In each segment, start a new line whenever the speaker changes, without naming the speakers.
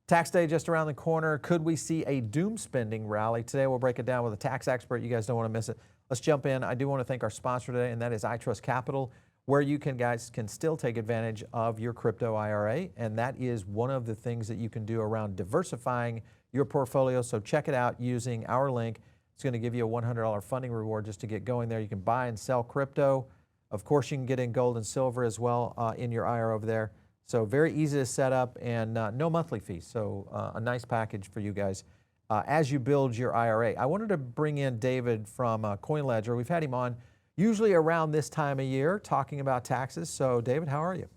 Tax day just around the corner. Could we see a doom spending rally? Today we'll break it down with a tax expert. You guys don't want to miss it. Let's jump in. I do want to thank our sponsor today, and that is iTrust Capital, where you guys can still take advantage of your crypto IRA, and that is one of the things that you can do around diversifying your portfolio. So check it out using our link. It's going to give you a $100 funding reward just to get going there. You can buy and sell crypto. Of course, you can get in gold and silver as well in your IRA over there. So very easy to set up and no monthly fees. So a nice package for you guys as you build your IRA. I wanted to bring in David from Coinledger. We've had him on usually around this time of year talking about taxes. So David, how are you?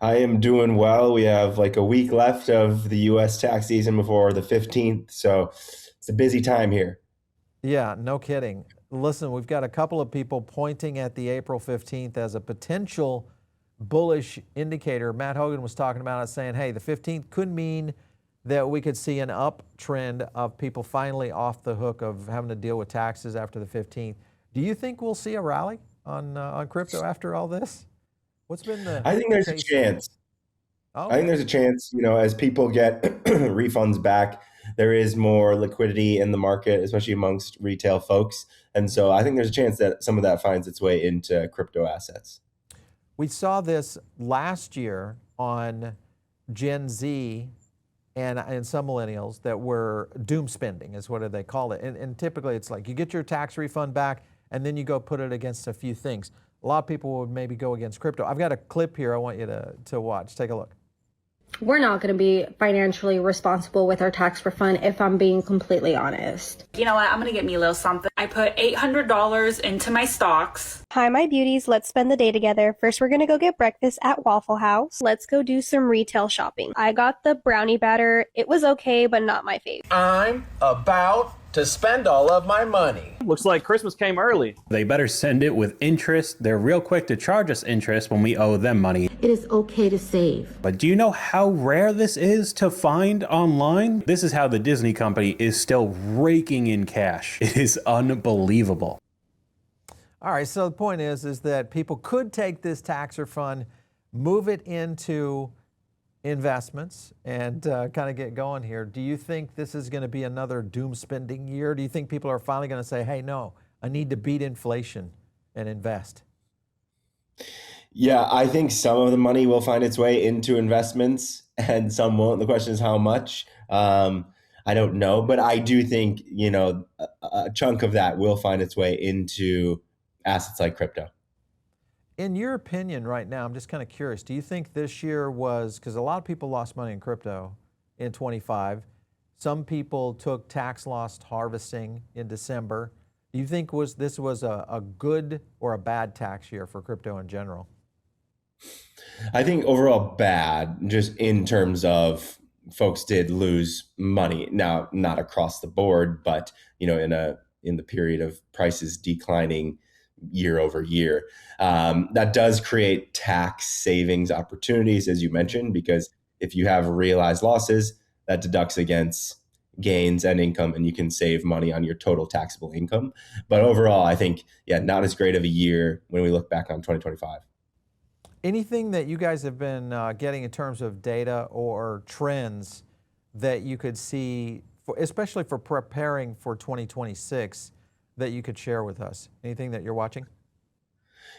I am doing well. We have like a week left of the U.S. tax season before the 15th. So it's a busy time here.
Yeah, no kidding. Listen, we've got a couple of people pointing at the April 15th as a potential bullish indicator. Matt Hogan was talking about it, saying, hey, the 15th could mean that we could see an uptrend of people finally off the hook of having to deal with taxes after the 15th. Do you think we'll see a rally on crypto after all this? What's been the
I think there's a chance. I think there's a chance, as people get refunds back, there is more liquidity in the market, especially amongst retail folks. And so I think there's a chance that some of that finds its way into crypto assets.
We saw this last year on Gen Z and some millennials that were doom spending is what they call it. And typically it's like you get your tax refund back and then you go put it against a few things. A lot of people would maybe go against crypto. I've got a clip here I want you to watch. Take a look.
We're not going to be financially responsible with our tax refund, if I'm being completely honest.
You know what? I'm going to get me a little something. I put $800 into my stocks.
Hi, my beauties. Let's spend the day together. First, we're going to go get breakfast at Waffle House. Let's go do some retail shopping. I got the brownie batter. It was okay, but not my favorite.
I'm about to spend all of my money.
Looks like Christmas came early.
They better send it with interest. They're real quick to charge us interest when we owe them money.
It is okay to save.
But do you know how rare this is to find online? This is how the Disney company is still raking in cash. It is unbelievable.
All right, so the point is that people could take this tax refund, move it into investments, and kind of get going here. Do you think this is going to be another doom spending year? Do you think people are finally going to say, hey, no, I need to beat inflation and invest?
Yeah, I think some of the money will find its way into investments and some won't. The question is how much. I don't know, but I do think, a chunk of that will find its way into assets like crypto.
In your opinion right now, I'm just kind of curious, do you think this year was, because a lot of people lost money in crypto in 25, some people took tax loss harvesting in December. Do you think this was a good or a bad tax year for crypto in general?
I think overall bad, just in terms of folks did lose money. Now, not across the board, but in the period of prices declining year over year. That does create tax savings opportunities, as you mentioned, because if you have realized losses, that deducts against gains and income, and you can save money on your total taxable income. But overall, I think, not as great of a year when we look back on 2025.
Anything that you guys have been getting in terms of data or trends that you could see, especially for preparing for 2026, that you could share with us? Anything that you're watching?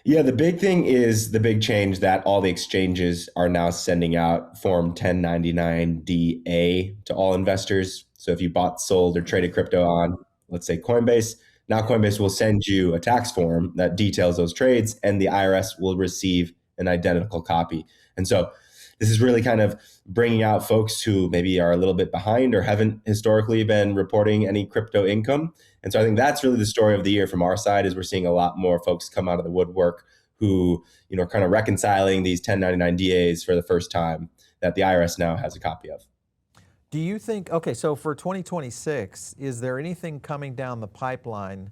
Yeah, the big thing is the big change that all the exchanges are now sending out Form 1099-DA to all investors. So if you bought, sold, or traded crypto on, let's say Coinbase, now Coinbase will send you a tax form that details those trades, and the IRS will receive an identical copy. And so this is really kind of bringing out folks who maybe are a little bit behind or haven't historically been reporting any crypto income. And so I think that's really the story of the year from our side, is we're seeing a lot more folks come out of the woodwork who, are kind of reconciling these 1099 DAs for the first time that the IRS now has a copy of.
Do you think, okay, so for 2026, is there anything coming down the pipeline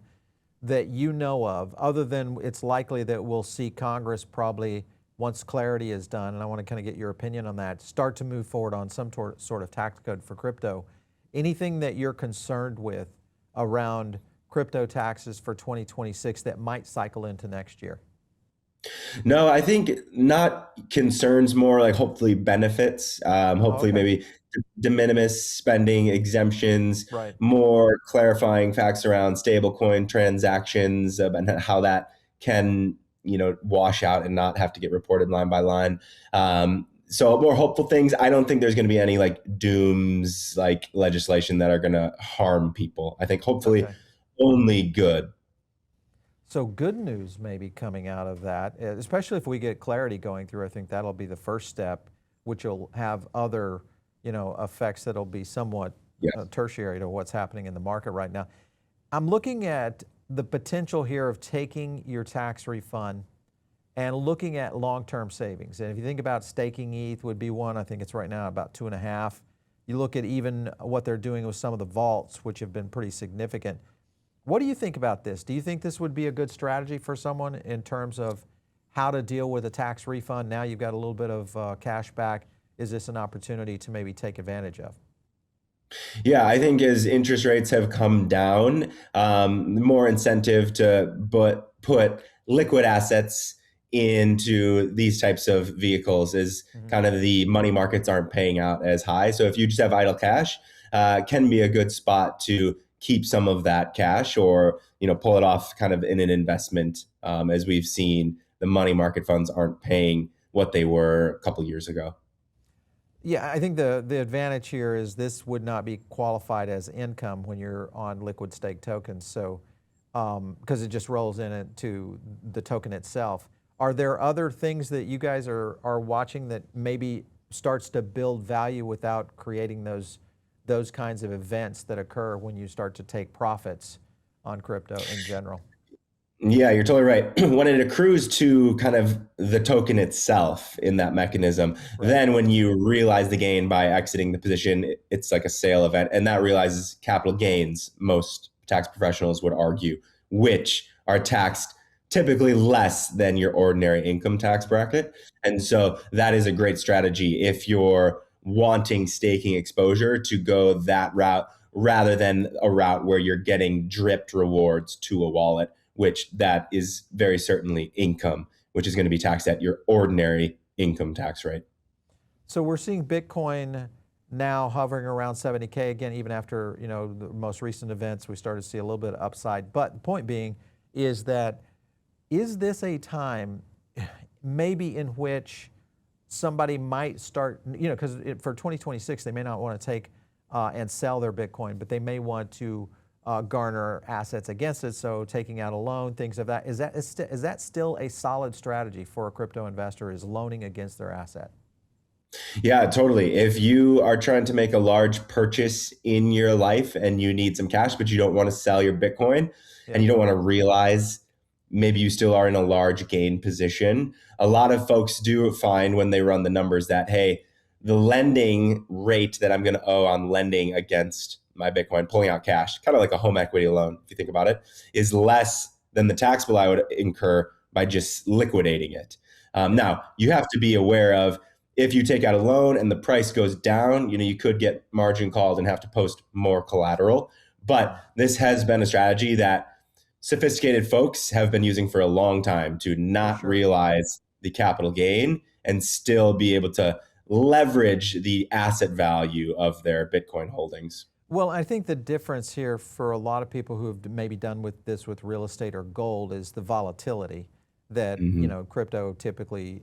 that you know of, other than it's likely that we'll see Congress probably, once clarity is done, and I want to kind of get your opinion on that, start to move forward on some sort of tax code for crypto? Anything that you're concerned with around crypto taxes for 2026 that might cycle into next year?
No, I think not concerns, more like hopefully benefits, hopefully
Okay,
maybe de minimis spending exemptions,
right.
more clarifying facts around stablecoin transactions, and how that can, wash out and not have to get reported line by line. So more hopeful things. I don't think there's going to be any like dooms like legislation that are going to harm people. I think hopefully
Okay.
only good.
So good news may be coming out of that, especially if we get clarity going through. I think that'll be the first step, which will have other, effects that'll be somewhat
Yes.
tertiary to what's happening in the market right now. I'm looking at the potential here of taking your tax refund and looking at long-term savings. And if you think about staking ETH would be one, I think it's right now about 2.5. You look at even what they're doing with some of the vaults, which have been pretty significant. What do you think about this? Do you think this would be a good strategy for someone in terms of how to deal with a tax refund? Now you've got a little bit of cash back. Is this an opportunity to maybe take advantage of?
Yeah, I think as interest rates have come down, more incentive to put liquid assets into these types of vehicles is
Mhm.
kind of the money markets aren't paying out as high. So if you just have idle cash, can be a good spot to keep some of that cash, or pull it off kind of in an investment. As we've seen, the money market funds aren't paying what they were a couple years ago.
Yeah, I think the advantage here is this would not be qualified as income when you're on liquid stake tokens. So, because it just rolls into the token itself. Are there other things that you guys are watching that maybe starts to build value without creating those kinds of events that occur when you start to take profits on crypto in general?
Yeah, you're totally right. When it accrues to kind of the token itself in that mechanism,
Right.
then when you realize the gain by exiting the position, it's like a sale event. And that realizes capital gains, most tax professionals would argue, which are taxed typically less than your ordinary income tax bracket. And so that is a great strategy if you're wanting staking exposure to go that route rather than a route where you're getting dripped rewards to a wallet, which that is very certainly income, which is going to be taxed at your ordinary income tax rate.
So we're seeing Bitcoin now hovering around 70K again, even after the most recent events, we started to see a little bit of upside. But the point being is that is this a time maybe in which somebody might start, because for 2026 they may not want to take and sell their Bitcoin, but they may want to garner assets against it. So taking out a loan, things of that. Is that still a solid strategy for a crypto investor? Is loaning against their asset?
Yeah, totally. If you are trying to make a large purchase in your life and you need some cash, but you don't want to sell your Bitcoin
Yeah.
and you don't want to realize maybe you still are in a large gain position, a lot of folks do find when they run the numbers that, hey, the lending rate that I'm going to owe on lending against my Bitcoin, pulling out cash, kind of like a home equity loan, if you think about it, is less than the tax bill I would incur by just liquidating it. Now, you have to be aware of if you take out a loan and the price goes down, you could get margin called and have to post more collateral. But this has been a strategy that sophisticated folks have been using for a long time to not
sure.
realize the capital gain and still be able to leverage the asset value of their Bitcoin holdings.
Well, I think the difference here for a lot of people who have maybe done with this with real estate or gold is the volatility that crypto typically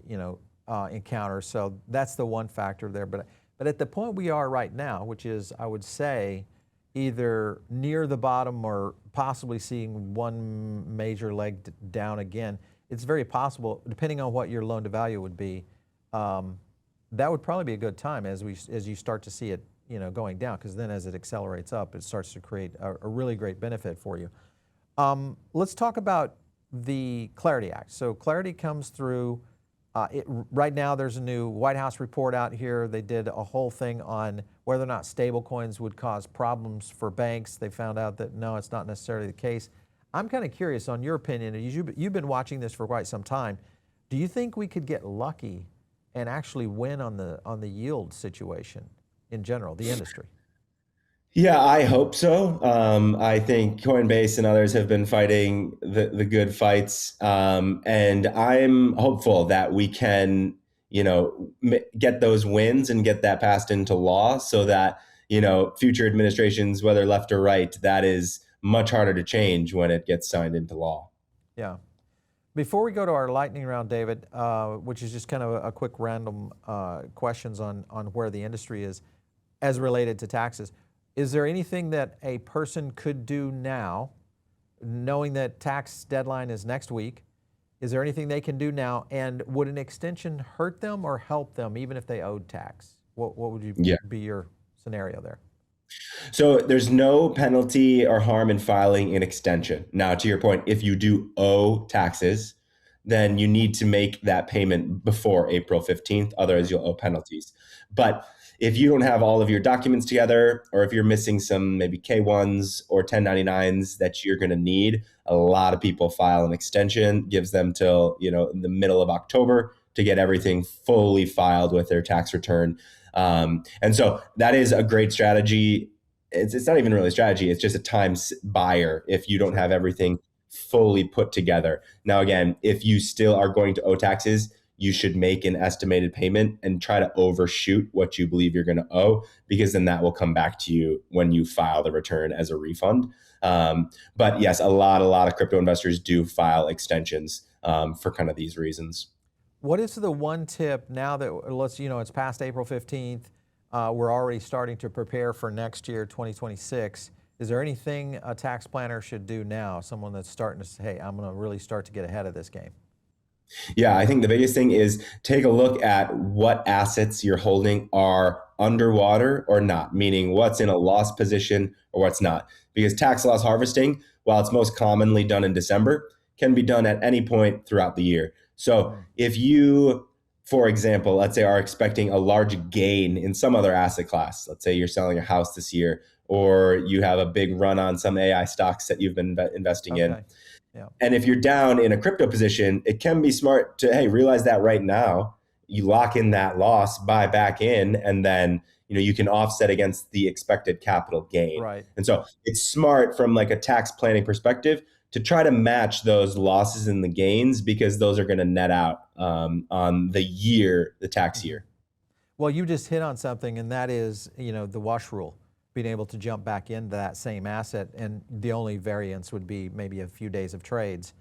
encounters. So that's the one factor there. But at the point we are right now, which is I would say either near the bottom or possibly seeing one major leg down again, it's very possible, depending on what your loan to value would be, that would probably be a good time as you start to see it going down, because then as it accelerates up, it starts to create a really great benefit for you. Let's talk about the Clarity Act. So Clarity comes through. Right now, there's a new White House report out here. They did a whole thing on whether or not stablecoins would cause problems for banks. They found out that no, it's not necessarily the case. I'm kind of curious on your opinion. You've been watching this for quite some time. Do you think we could get lucky and actually win on the yield situation in general, the industry?
Yeah, I hope so. I think Coinbase and others have been fighting the good fights, and I'm hopeful that we can, get those wins and get that passed into law, so that future administrations, whether left or right, that is much harder to change when it gets signed into law.
Yeah. Before we go to our lightning round, David, which is just kind of a quick random questions on where the industry is as related to taxes, is there anything that a person could do now, knowing that tax deadline is next week? Is there anything they can do now? And would an extension hurt them or help them, even if they owed tax? What would you
Yeah.
be your scenario there?
So there's no penalty or harm in filing an extension. Now, to your point, if you do owe taxes, then you need to make that payment before April 15th. Otherwise, you'll owe penalties. But if you don't have all of your documents together, or if you're missing some maybe K1s or 1099s that you're going to need, a lot of people file an extension, gives them till, in the middle of October to get everything fully filed with their tax return. And so that is a great strategy. It's not even really a strategy. It's just a time buyer if you don't have everything fully put together. Now, again, if you still are going to owe taxes, you should make an estimated payment and try to overshoot what you believe you're going to owe, because then that will come back to you when you file the return as a refund. But yes, a lot of crypto investors do file extensions for kind of these reasons.
What is the one tip now that it's past April 15th, we're already starting to prepare for next year, 2026. Is there anything a tax planner should do now, someone that's starting to say, hey, I'm going to really start to get ahead of this game?
Yeah, I think the biggest thing is take a look at what assets you're holding are underwater or not, meaning what's in a loss position or what's not. Because tax loss harvesting, while it's most commonly done in December, can be done at any point throughout the year. So if you, for example, let's say are expecting a large gain in some other asset class, let's say you're selling a house this year, or you have a big run on some AI stocks that you've been investing in.
Yeah.
And if you're down in a crypto position, it can be smart to, hey, realize that right now, you lock in that loss, buy back in, and then you can offset against the expected capital gain.
Right.
And so it's smart from like a tax planning perspective to try to match those losses and the gains, because those are going to net out on the tax year.
Well, you just hit on something, and that is, the wash rule, being able to jump back into that same asset, and the only variance would be maybe a few days of trades.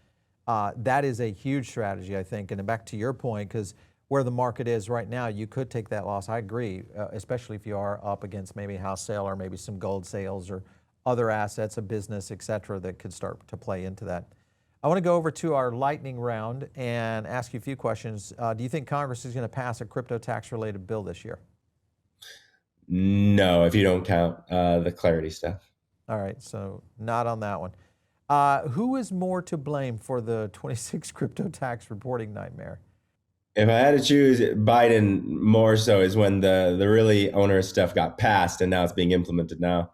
That is a huge strategy, I think. And back to your point, because where the market is right now, you could take that loss. I agree, especially if you are up against maybe a house sale or maybe some gold sales or other assets, a business, et cetera, that could start to play into that. I want to go over to our lightning round and ask you a few questions. Do you think Congress is going to pass a crypto tax related bill this year?
No, if you don't count the clarity stuff.
All right, so not on that one. Who is more to blame for the 26 crypto tax reporting nightmare?
If I had to choose, Biden more so is when the really onerous stuff got passed, and now it's being implemented now.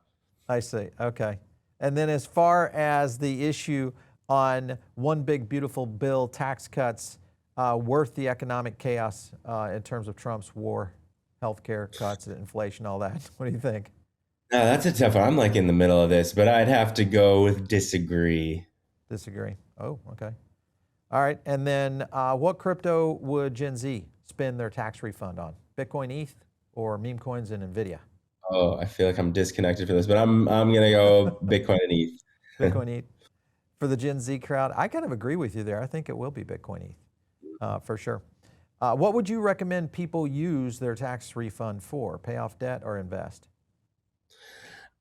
I see, okay. And then as far as the issue on one big beautiful bill, tax cuts, worth the economic chaos in terms of Trump's war, healthcare cuts, inflation, all that. What do you think?
No, that's a tough one. I'm like in the middle of this, but I'd have to go with disagree.
Disagree. Oh, okay. All right. And then what crypto would Gen Z spend their tax refund on? Bitcoin, ETH, or meme coins and NVIDIA?
Oh, I feel like I'm disconnected for this, but I'm gonna go Bitcoin and ETH.
Bitcoin, ETH. For the Gen Z crowd, I kind of agree with you there. I think it will be Bitcoin, ETH, for sure. What would you recommend people use their tax refund for? Pay off debt or invest?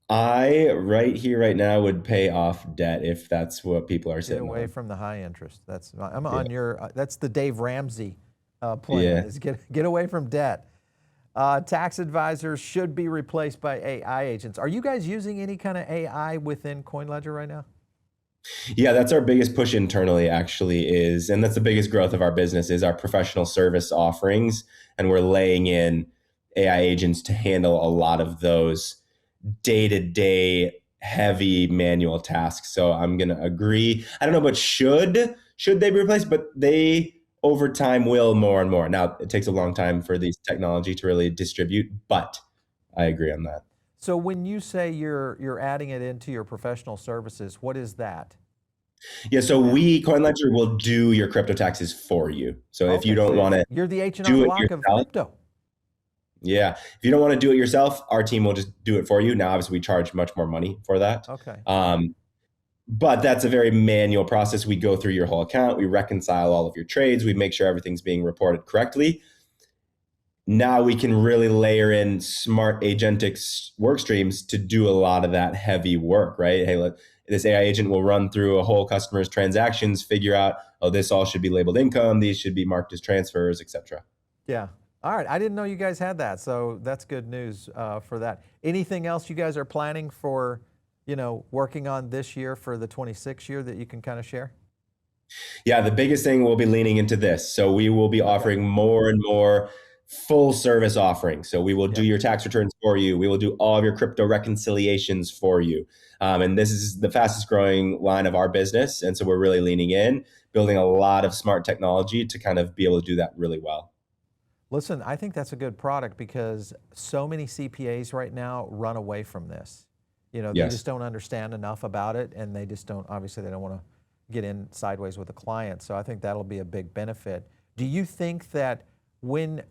I right now would pay off debt if that's what people are
Get
sitting
away
on.
from the high interest. I'm on your. That's the Dave Ramsey plan.
Yeah.
Is get away from debt. Tax advisors should be replaced by AI agents. Are you guys using any kind of AI within Coinledger right now?
Yeah, that's our biggest push internally, actually, and that's the biggest growth of our business is our professional service offerings. And we're laying in AI agents to handle a lot of those day-to-day heavy manual tasks. So I'm going to agree. I don't know, but should they be replaced? But they over time will more and more. Now, it takes a long time for these technology to really distribute, but I agree on that.
So when you say you're adding it into your professional services, what is that?
Yeah, so Coinledger will do your crypto taxes for you. So if you don't want to
you're the H&R
do it
Block of
yourself,
crypto.
yeah, if you don't want to do it yourself, our team will just do it for you. Now, obviously, we charge much more money for that.
Okay.
But that's a very manual process. We go through your whole account, we reconcile all of your trades, we make sure everything's being reported correctly. Now we can really layer in smart agentic work streams to do a lot of that heavy work, right? Hey, this AI agent will run through a whole customer's transactions, figure out, oh, this all should be labeled income, these should be marked as transfers, etc.
Yeah. All right. I didn't know you guys had that, so that's good news for that. Anything else you guys are planning for, working on this year for the 26 year that you can kind of share?
Yeah, the biggest thing we'll be leaning into this. So we will be offering more and more full service offerings. So we will do your tax returns for you. We will do all of your crypto reconciliations for you. And this is the fastest growing line of our business. And so we're really leaning in, building a lot of smart technology to kind of be able to do that really well.
Listen, I think that's a good product because so many CPAs right now run away from this. They just don't understand enough about it, and they just don't, obviously they don't want to get in sideways with a client. So I think that'll be a big benefit. Do you think that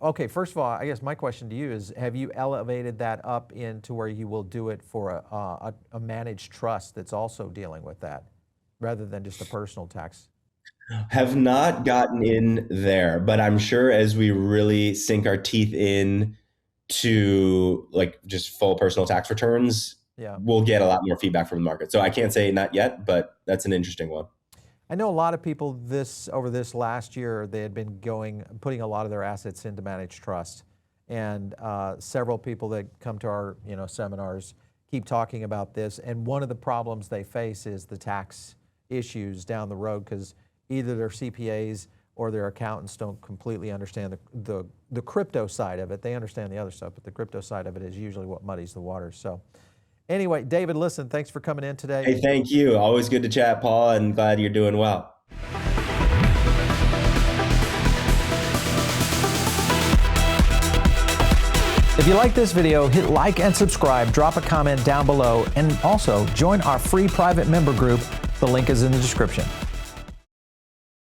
okay, first of all, I guess my question to you is, have you elevated that up into where you will do it for a managed trust that's also dealing with that rather than just a personal tax?
Have not gotten in there, but I'm sure as we really sink our teeth in to just full personal tax returns, we'll get a lot more feedback from the market. So I can't say not yet, but that's an interesting one.
I know a lot of people over this last year, they had been putting a lot of their assets into managed trust. And several people that come to our seminars keep talking about this. And one of the problems they face is the tax issues down the road, because either their CPAs or their accountants don't completely understand the crypto side of it. They understand the other stuff, but the crypto side of it is usually what muddies the waters. So anyway, David, listen, thanks for coming in today.
Hey, thank you. Always good to chat, Paul, and glad you're doing well.
If you like this video, hit like and subscribe, drop a comment down below, and also join our free private member group. The link is in the description.